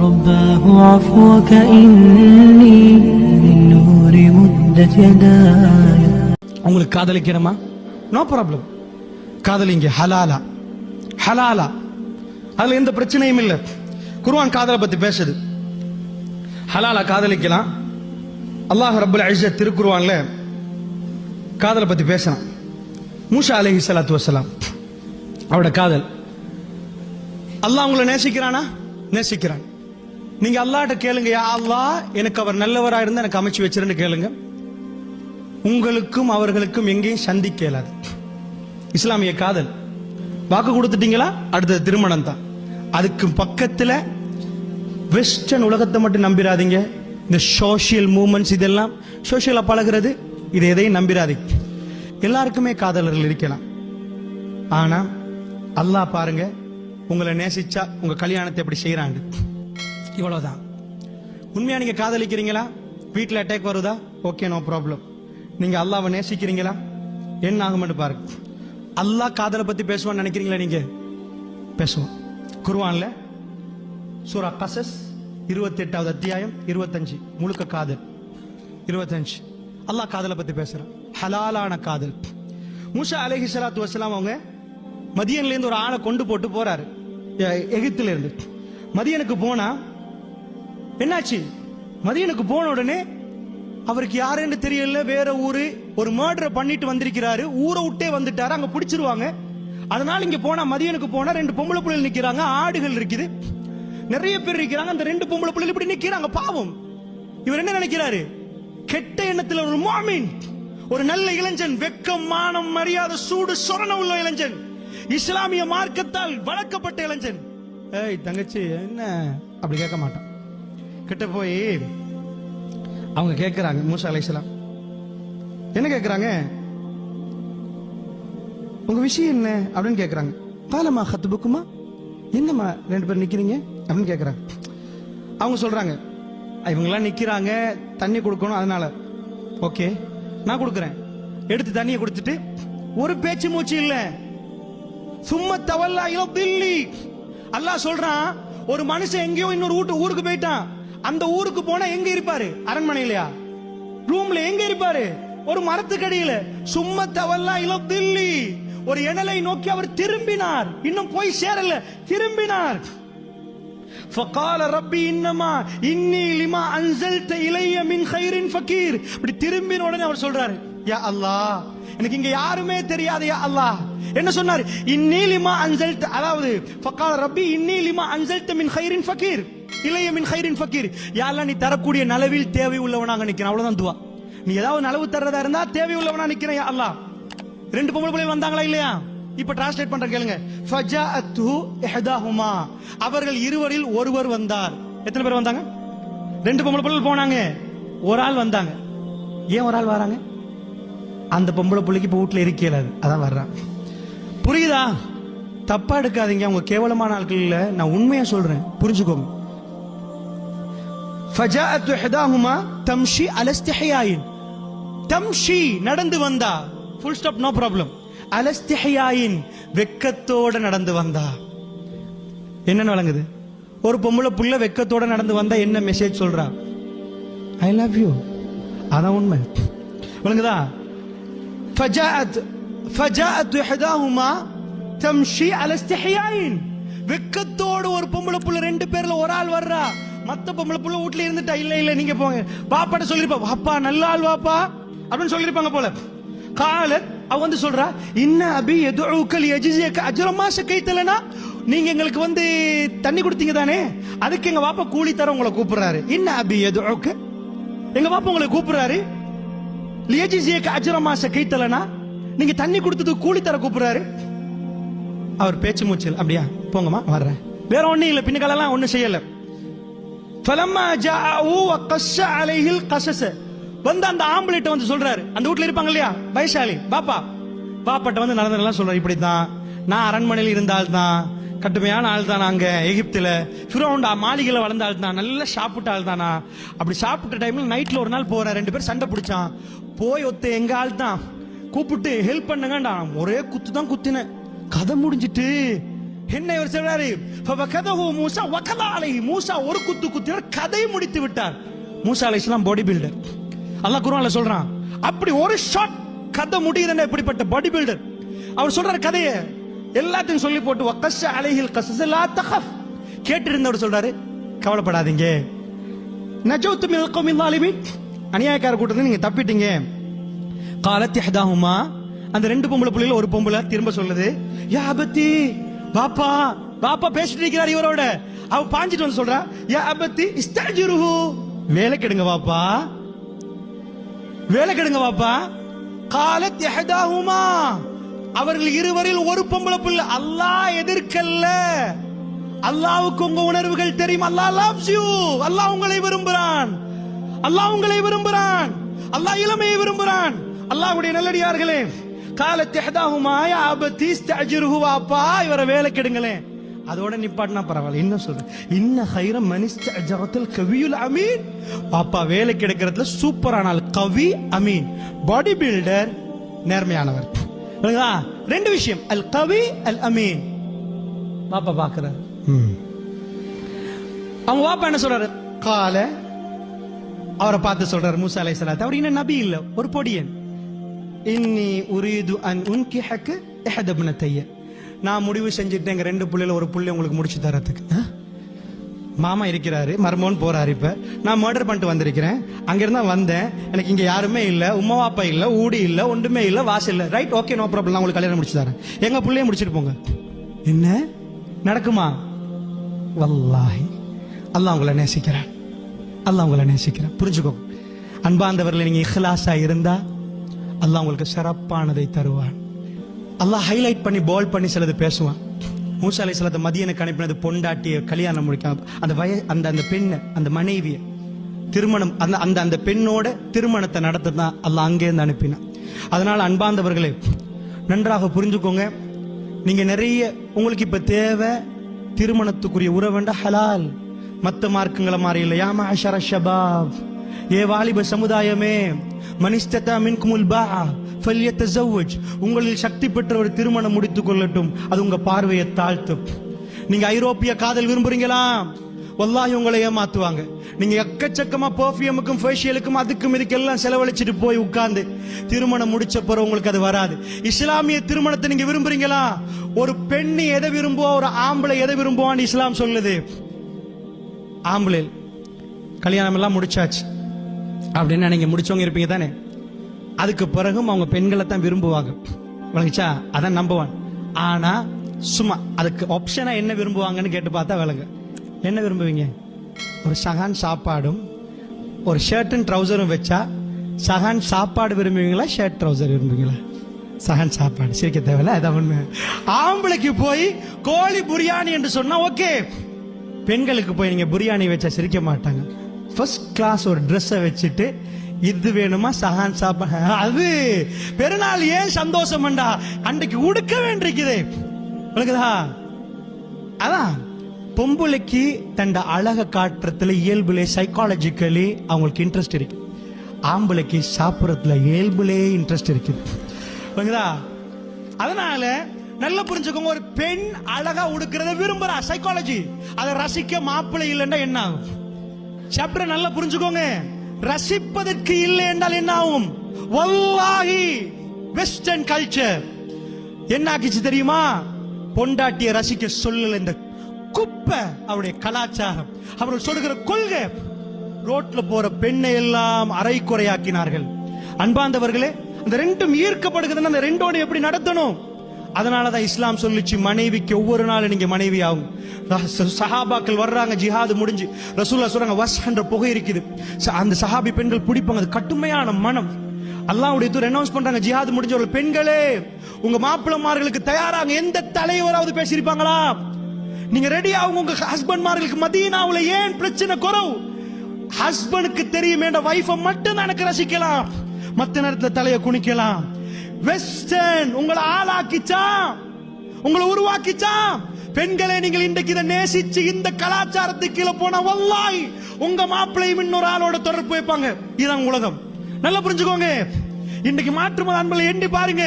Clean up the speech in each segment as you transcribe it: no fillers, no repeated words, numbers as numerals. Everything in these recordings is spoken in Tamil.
رباه عفوك إني من نور مدت يداي. உங்களுக்கு காதலிக்கணுமா? No problem, காதலிங்க. ஹலாலா ஹலாலா, அதுல எந்த பிரச்சனையும் இல்லை. குர்ஆன் காதலை பத்தி பேசுது. ஹலாலா காதலிக்கலாம். அல்லாஹ் ரப்பல் இஸ்ஸத் திருக்குர்ஆன்ல காதலை பத்தி பேசலாம். மூசா அலைஹிஸ்ஸலாத்து வஸ்ஸலாம் அவரோட காதல். அல்லாஹ் உங்களை நேசிக்கிறானா? நேசிக்கிறான். நீங்க அல்லாஹ்ட்ட கேளுங்க, யா அல்லாஹ் எனக்கு அவர் நல்லவரா இருந்தா எனக்கு அமைச்சு வச்சிருன்னு கேளுங்க. உங்களுக்கும் அவர்களுக்கும் எங்கேயும் சந்திக்க இயலாது. இஸ்லாமிய காதல். வாக்கு கொடுத்துட்டீங்களா, அடுத்தது திருமணம் தான். அதுக்கு பக்கத்துல வெஸ்டர்ன் உலகத்தை மட்டும் நம்பிராதீங்க. இந்த சோசியல் மூவ்மெண்ட்ஸ், இதெல்லாம் சோசியலா பழகிறது, இதை எதையும் நம்பிராதீங்க. எல்லாருக்குமே காதலர்கள் இருக்கலாம். ஆனா அல்லாஹ் பாருங்க, உங்களை நேசிச்சா உங்க கல்யாணத்தை எப்படி செய்யறாங்க. இவ்வளவுதான். உண்மையா நீங்க காதலிக்கிறீங்களா? வீட்டுல அட்டாக் வருதா? Okay, no problem. நீங்க அல்லாஹ்வை நேசிக்கிறீங்களா? என்ன ஆகும்னு பாருங்க. அல்லாஹ் காதலை பத்தி பேசுவான்னு நினைக்கிறீங்களா? நீங்க பேசுவோம். குர்ஆன்ல சூரா கஸஸ் 28வது அத்தியாயம் 25 முழுக்க காதல். 25 அல்லாஹ் காதலை பத்தி பேசுறான். ஹலாலான காதல். மூசா அலைஹிஸ்ஸலாத்து வஸ்ஸலாம் அவங்க மதியன்ல இருந்து ஒரு ஆளை கொண்டு போட்டு போறாரு. எகிப்துல இருந்து மதியனுக்கு போனா என்னாச்சு? மதியனுக்கு போன உடனே அவருக்கு யாருன்னு தெரியல, வேற ஊரு, ஒரு மர்டர் பண்ணிட்டு வந்திருக்கிறாரு, ஊரை விட்டே வந்துட்டாரு, அங்க பிடிச்சிருவாங்க. அதனால இங்க போனா மதியனுக்கு போனா 2 பொம்பளை பிள்ளைகள் நிக்கிறாங்க, ஆடுகள் இருக்குது, நிறைய பேர் இருக்கிறாங்க. அந்த 2 பொம்பளை பிள்ளைகள் இப்படி நிக்கிறாங்க. பாவம். இவர் என்ன நினைக்கிறாரு? கெட்ட எண்ணத்துல ஒரு முஃமின், ஒரு நல்ல இளைஞன், வெக்கம், மானம், மரியாதை, சூடு சொரண உள்ள இளைஞன், இஸ்லாமிய மார்க்கத்தால் வளர்க்கப்பட்ட இளைஞன். ஏய் தங்கச்சி என்ன அப்படி கேட்க மாட்டான். கிட்ட போய் அவங்க கேட்கிறாங்க, மூசா அலைஹிஸ்ஸலாம் என்ன கேட்கிறாங்க? உங்க விஷயம் என்ன அப்படின்னு கேட்கிறாங்க. காலமா ஹத்புக்குமா, என்னமா 2 பேர் நிக்கிறீங்க அப்படின்னு கேட்கிறாங்க. அவங்க சொல்றாங்க, இவங்கெல்லாம் நிக்கிறாங்க, தண்ணி கொடுக்கணும், அதனால. ஓகே, நான் கொடுக்குறேன். எடுத்து தண்ணியை கொடுத்துட்டு ஒரு பேச்சு மூச்சு இல்ல. சும்மா தவல்லா இலா தில்லி. அல்லாஹ் சொல்றான், ஒரு மனுஷன் எங்கேயோ இன்னொரு ஊருக்கு போயிட்டான். அந்த ஊருக்கு போனா எங்க இருப்பாரு? அரண்மனையிலயா? ரூம்ல எங்க இருப்பாரு? ஒரு மரத்துக்கடியில. சும்மா தவல்லா இலா தில்லி. ஒரு இணலை நோக்கி அவர் திரும்பினார். இன்னும் போய் சேரல, திரும்பினார். فقال ربي انما اني لما انزلت الي من خير فقير. இப்படி திரும்பின உடனே அவர் சொல்றாரு, யா அல்லாஹ், எனக்கு இங்க யாருமே தெரியாது, யா அல்லாஹ். என்ன சொன்னாரு? இன்னி லிமா அன்சல்த, அதாவது فقال ربي اني لما انزلت من خير فقير الي من خير فقير. யா அல்லாஹ், நீ தரக்கூடிய நலவில் தேவை உள்ளவனாக நிக்கிறேன். அவ்வளவுதான் துவா. நீ ஏதாவது நலவு தரதா இருந்தா தேவை உள்ளவனா நிக்கிறேன், யா அல்லாஹ். 2 பொம்பளை பிள்ளை வந்தாங்களா இல்லையா? இப்ப டிரான்ஸ்லேட் பண்ற கேளுங்க. ஃபஜாஅத்து இஹ்தாஹுமா, அவர்கள் இருவரில் ஒருவர் வந்தார். எத்தனை பேர் வந்தாங்க? 2 பொம்பளை பிள்ளைகள் போனாங்க, ஒரு ஆள் வந்தாங்க. ஏன் ஒரு ஆள் வராங்க? அந்த பொம்பளை பிள்ளைக்கு இப்ப வீட்டுல இருக்கல, அதான் வர்றான். புரியுதா? தப்பா எடுக்காதீங்க, அவங்க கேவலமான ஆட்கள் இல்ல, நான் உண்மையா சொல்றேன், புரிஞ்சுக்கோங்க. ஃபஜாஅத்து இஹ்தாஹுமா தம்ஷி அலா இஸ்திஹ்யாயின். தம்ஷி நடந்து வந்தா, ஃபுல் ஸ்டாப், நோ ப்ராப்ளம். அலஸ்திஹ்யாயின் வெக்கத்தோட நடந்து வந்தா. என்ன வழங்குது? ஒரு பொம்பளை புள்ள வெக்கத்தோட நடந்து வந்தா என்ன மெசேஜ் சொல்றா? I love you. அதான் உண்மை. வழங்குதா? ஃபஜாஅத் இஹ்தாஹுமா தம்ஷி அலஸ்திஹ்யாயின். வெக்கத்தோட ஒரு பொம்பளை புள்ள, 2 பேர்ல ஒரு ஆள் வர்றா. மத்த பொம்பளை புள்ள வீட்ல இருந்துட்டா, இல்ல இல்ல நீங்க போங்க, பாப்பாட்ட சொல்லிருப்பா, பாப்பா நல்ல ஆள் வாப்பா அப்படின்னு சொல்லிருப்பாங்க போல. காலத், அவ வந்து சொல்றா, இன்ன அபி யதுஉக லியஜ்ஸியக அஜ்ர மா ஷகைதலனா. நீங்க எங்களுக்கு வந்து தண்ணி கொடுத்தீங்க தானே, அதுக்கு எங்க வாப்பா கூலி தர உங்களை கூப்பிடுறாரு. இன்ன அபி யதுஉக, எங்க வாப்பா உங்களை கூப்பிடுறாரு. லியஜ்ஸியக அஜ்ர மா ஷகைதலனா, நீங்க தண்ணி கொடுத்ததுக்கு கூலி தர கூப்பிடுறாரு. அவர் பேச்சு மூச்சல், அப்படியா போங்கம்மா வர்றேன், வேற ஒண்ணும் இல்ல, பின்னகாலெல்லாம் ஒண்ணும் செய்யல. ஃபலம்மா ஜாஅு வகஸ்ஸ அலைஹில் கஸஸ. வந்து அந்த ஆம்பளைட்ட வந்து சொல்றாரு, அந்த வீட்டுல இருப்பாங்க இல்லையா வைஷாலி, பாப்பா, பாப்பாட்ட வந்து நடந்ததெல்லாம் சொல்றாரு. இப்படித்தான், நான் அரண்மனையில் இருந்த ஆள் தான், கட்டுமையான ஆள் தான், அங்க எகிப்துல ஃபிரௌன் மாளிகையில வளர்ந்த ஆள் தான், நல்லா சாப்பிட்ட ஆள் தானா. அப்படி சாப்பிட்ட டைம்ல நைட்ல ஒரு நாள் போறேன், 2 பேர் சண்டை பிடிச்சான். போய் ஒத்த எங்க ஆள் தான் கூப்பிட்டு ஹெல்ப் பண்ணுங்கடா, ஒரே குத்து தான் குத்தினேன். கதை முடிஞ்சிட்டு என்ன இவர் சொல்றாரு, ஃபவகதஹு மூசா வகலா அலைஹி, மூசா ஒரு குத்து குத்தினார், கதை முடித்து விட்டார். மூசா அலைஹிஸ்ஸலாம் பாடி பில்டர். அல்லாஹ் குர்ஆன்ல சொல்றான், அப்படி ஒரு ஷாட் கதை முடியுதுன்னா எப்படிப்பட்ட பாடி பில்டர். அவர் சொல்றாரு கதையை எல்லாத்தையும் சொல்லி போட்டு வக்கஸ அலைஹில் கஸஸ லா தகஃப், கேட்டிருந்தவர் சொல்றாரு கவலைப்படாதீங்க, நஜௌது மினல் கௌமில் ஸாலிமீன், அநியாயக்கார கூட்டத்துல நீங்க தப்பிட்டீங்க. காலத் இஹ்தாஹுமா, அந்த ரெண்டு பொம்பளை பிள்ளைகள் ஒரு பொம்பளை திரும்ப சொல்லுது, யா அபத்தி, பாப்பா பாப்பா பேசிட்டு இருக்கிறார் இவரோட. அவ பாஞ்சிட்டு வந்து சொல்றா, யா அபத்தி இஸ்தஜிருஹு, வேலை கெடுங்க பாப்பா, வேலை கெடுங்க பாப்பா. காலத் இஹ்தாஹுமா, அவர்கள் இருவரில் ஒரு பொம்பளை பிள்ளை. அல்லாஹ் எதிர்க்கல்ல, அல்லாஹ்வுக்கு உங்க உணர்வுகள் தெரியும். அல்லாஹ் loves you, அல்லாஹ் உங்களை விரும்புகிறான், அல்லாஹ் உங்களை விரும்புகிறான், அல்லாஹ் இளமையை விரும்புகிறான். அல்லாஹ்வுடைய நல்லடியார்களே, காலத் இஹ்தாஹுமா யா அபத்தி இஸ்தஜிருஹு, வாப்பா இவரை வேலை கெடுங்களே. அதோட நிப்பாட்டினா பரவாயில்ல. இன்னும் சொல்றேன், இன்ன ஹைர மன் இஸ்தஜரத்துல் கவியுல் அமீன், பாப்பா வேலை கெடுக்கிறதுல சூப்பரானால் கவி அமீன், பாடி பில்டர் நேர்மையானவர். ரெண்டு விஷயம், அல் கவி அல் அமீன். பாப்பா பாக்குறாரு, அவங்க பாப்பா என்ன சொல்றாரு, கால அவரை பார்த்து சொல்றாரு மூசா அலைஹிஸ்ஸலாத்து, அவர் இன்னும் நபி இல்ல, ஒரு பொடியன். இன்னி உரீது அன் உன்கிஹக இஹத இப்னதைய, நான் முடிவு செஞ்சுட்டேன், எங்க ரெண்டு புள்ளையில ஒரு புள்ளை உங்களுக்கு முடிச்சு தரத்துக்கு. மாமா இருக்கிறாரு, மர்மோன் போறாரு. இப்ப நான் மர்டர் பண்ணிட்டு வந்திருக்கிறேன், அங்க இருந்தா வந்தேன், எனக்கு இங்க யாருமே இல்ல, உம்மா வாப்பா இல்ல, ஊடி இல்ல, ஒன்றுமே இல்ல, வாசல் இல்ல. ரைட், ஓகே, நோ ப்ராப்ளம், நான் உங்களுக்கு கல்யாணம் முடிச்சு தரேன், எங்க புள்ளைய முடிச்சிட்டு போங்க. என்ன நடக்குமா? வல்லாஹி அல்லாஹ் உங்களை நேசிக்கிறான், அல்லாஹ் உங்களை நேசிக்கிறான். புரிஞ்சுக்கோங்க அன்பாந்தவர்களை, நீங்க இஹ்லாஸா இருந்தா அல்லாஹ் உங்களுக்கு சிறப்பானதை தருவான். அல்லாஹ் ஹைலைட் பண்ணி போல்ட் பண்ணி சிலது பேசுவான். மூசா அலைஹிஸ்ஸலாத்தை மதியனுக்கு அனுப்பினது பொண்டாட்டிய கல்யாணம் முடிக்க, அந்த பெண்ணை, அந்த மனைவிய திருமணம், அந்த பெண்ணோட திருமணத்தை நடத்த தான் அல்லாஹ் அங்கே இருந்து அனுப்பினான். அதனால அன்பாந்தவர்களே நன்றாக புரிஞ்சுக்கோங்க, நீங்க நிறைய உங்களுக்கு இப்ப தேவை திருமணத்துக்குரிய உறவுண்ட ஹலால், மத்த மார்க்கங்களை மாறி இல்லை. யா மஅஷர ஷபாப், ஏ வாலிப சமுதாயமே, மனிஸ்ததா மின்குமுல் பாஅ ஃபல்யதஸவ்வஜ், உங்களில் சக்தி பெற்ற ஒரு திருமணம் முடித்துக் கொள்ளட்டும், அது உங்க பார்வையை தாழ்த்தும். நீங்க ஐரோப்பிய காதல் விரும்புறீங்களா? வல்லாஹி உங்களை ஏமாத்துவாங்க. நீங்க எக்கச்சக்கமா பெர்ஃபியூமுக்கும் ஃபேஷியலுக்கும் அதுக்கும் இதுக்கெல்லாம் செலவழிச்சிட்டு போய் உட்கார்ந்து திருமணம் முடிச்ச பிறகு உங்களுக்கு அது வராது. இஸ்லாமிய திருமணத்தை நீங்க விரும்புறீங்களா? ஒரு பெண் எதை விரும்புவா, ஒரு ஆம்பளை எதை விரும்புவான்னு இஸ்லாம் சொல்லுது. ஆம்பளை கல்யாணம் எல்லாம் முடிச்சாச்சு அப்படின்னு நீங்க முடிச்சவங்க இருப்பீங்க தானே, அதுக்கு பிறகும் அவங்க பெண்களை தான் விரும்புவாங்க, விளங்குச்சா? அதான் நம்பர் ஒன். ஆனா சும்மா அதுக்கு ஆப்ஷனா என்ன விரும்புவாங்கன்னு கேட்டு பார்த்தா விளங்க. என்ன விரும்புவீங்க? ஒரு சகான் சாப்பாடும் ஒரு ஷர்ட் அண்ட் ட்ரௌசரும் வச்சா சகான் சாப்பாடு விரும்புவீங்களா, ஷர்ட் ட்ரௌசர் விரும்புவீங்களா? சகான் சாப்பாடு. சிரிக்க தேவையில்ல, அதான் உண்மை. ஆம்பளைக்கு போய் கோழி பிரியாணி என்று சொன்னா ஓகே, பெண்களுக்கு போய் நீங்க பிரியாணி வச்சா சிரிக்க மாட்டாங்க. ஃபர்ஸ்ட் கிளாஸ் ஒரு ட்ரெஸ்ஸை வச்சுட்டு இது வேணுமா சஹான் சாப்பாடு, அது பெருநாள் ஏன் சந்தோஷம் அன்றைக்கு உடுக்க வேண்டியிருக்குதே, அதான் பொம்புளைக்கு தண்ட அழக காட்டுறதுல இயல்புலே சைக்காலஜிக்கலி அவங்களுக்கு இன்ட்ரெஸ்ட் இருக்கு. ஆம்பளைக்கு சாப்பிடறதுல இயல்புலே இன்ட்ரெஸ்ட் இருக்குது. அதனால நல்லா புரிஞ்சுக்கோங்க, ஒரு பெண் அழகா உடுக்கிறத விரும்புறா, சைக்காலஜி. அதை ரசிக்க மாப்பிள்ளை இல்லைன்னா என்ன ஆகும்? சாப்டர் நல்லா புரிஞ்சுக்கோங்க. ரசிப்பதற்கு இல்லை என்றால் என்ன ஆகும்? வல்லாஹி வெஸ்டர்ன் கல்ச்சர் என்ன ஆக்கிச்சு தெரியுமா? பொண்டாட்டிய ரசிக்க சொல்லல இந்த குப்பை அவருடைய கலாச்சாரம், அவர்கள் சொல்லுகிற கொள்கை. ரோட்ல போற பெண்ணை எல்லாம் அரை குறையாக்கினார்கள். அன்பாந்தவர்களே, அந்த ரெண்டும் ஈர்க்கப்படுகிறதுன்னா அந்த ரெண்டோடு எப்படி நடத்தணும்? அதனாலதான் இஸ்லாம் சொல்லிச்சு, மனைவிக்கு ஒவ்வொரு நாள் நீங்க மனைவி ஆகும். சஹாபாக்கள் வர்றாங்க, ஜிஹாது முடிஞ்சு ரசூலுல்லாஹ் சொல்றாங்க வஸ்ஹன்ற புகை இருக்குது, அந்த சஹாபி பெண்கள் பிடிப்பாங்க, அது கட்டுமையான மனம். அல்லாஹ்வுடைய தூதர் அனௌன்ஸ் பண்றாங்க, ஜிஹாது முடிஞ்சவர்கள் பெண்களே உங்க மாப்பிள்ளமார்களுக்கு தயாராங்க. எந்த தலைவராவது பேசியிருப்பாங்களா? நீங்க ரெடி ஆகுங்க. உங்க ஹஸ்பண்ட்மார்களுக்கு மதீனாவுல ஏன் பிரச்சனை குறவு? ஹஸ்பண்டுக்கு தெரியும், என்ற வைஃபை மட்டும் தான் எனக்கு ரசிக்கலாம், மத்த நேரத்துல தலையை குனிக்கலாம். வெஸ்டர்ன் உங்களை ஆளாக்கிச்சா, உங்களை உருவாக்கிச்சா? பெண்களை நீங்கள் இன்றைக்கு இதை நேசிச்சு இந்த கலாச்சாரத்துக்கு கீழே போனா வல்லாஹி உங்க மாப்பிள்ளையும் இன்னொரு ஆளோட தொடர்பு வைப்பாங்க. இதுதான் உலகம். நல்லா புரிஞ்சுக்கோங்க. இன்னைக்கு மாற்றுமத அன்பளை எண்ணி பாருங்க,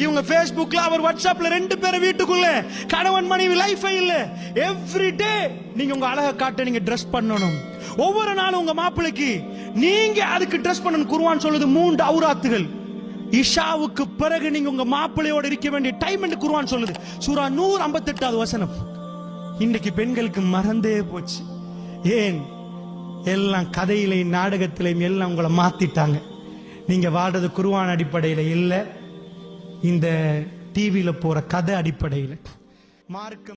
இவங்க Facebookல, அவர் வாட்ஸ்அப்ல, 2 பேரும் வீட்டுக்குள்ள, கணவன் மனைவி லைஃப் இல்ல. எவ்ரி டே நீங்க உங்க அழகை காட்ட நீங்க ட்ரெஸ் பண்ணணும். ஒவ்வொரு நாளும் உங்க மாப்பிளைக்கு நீங்க அதுக்கு ட்ரெஸ் பண்ணணும். குர்ஆன் சொல்லுது 3 அவுராத்துகள். இஷாவுக்கு பிறகு நீங்க உங்க மாப்பிளையோட இருக்க வேண்டிய டைம் என்று குர்ஆன் சொல்லுது. சூரா நூர் 58வது வசனம். இன்னைக்கு பெண்களுக்கு மறந்தே போச்சு. ஏன்? எல்லாம் கதையிலையும் நாடகத்திலையும் எல்லாம் உங்களை மாத்திட்டாங்க. நீங்க வாழ்றது குர்ஆன் அடிப்படையில இல்ல, இந்த டிவியில போற கதை அடிப்படையில. மார்க்கம்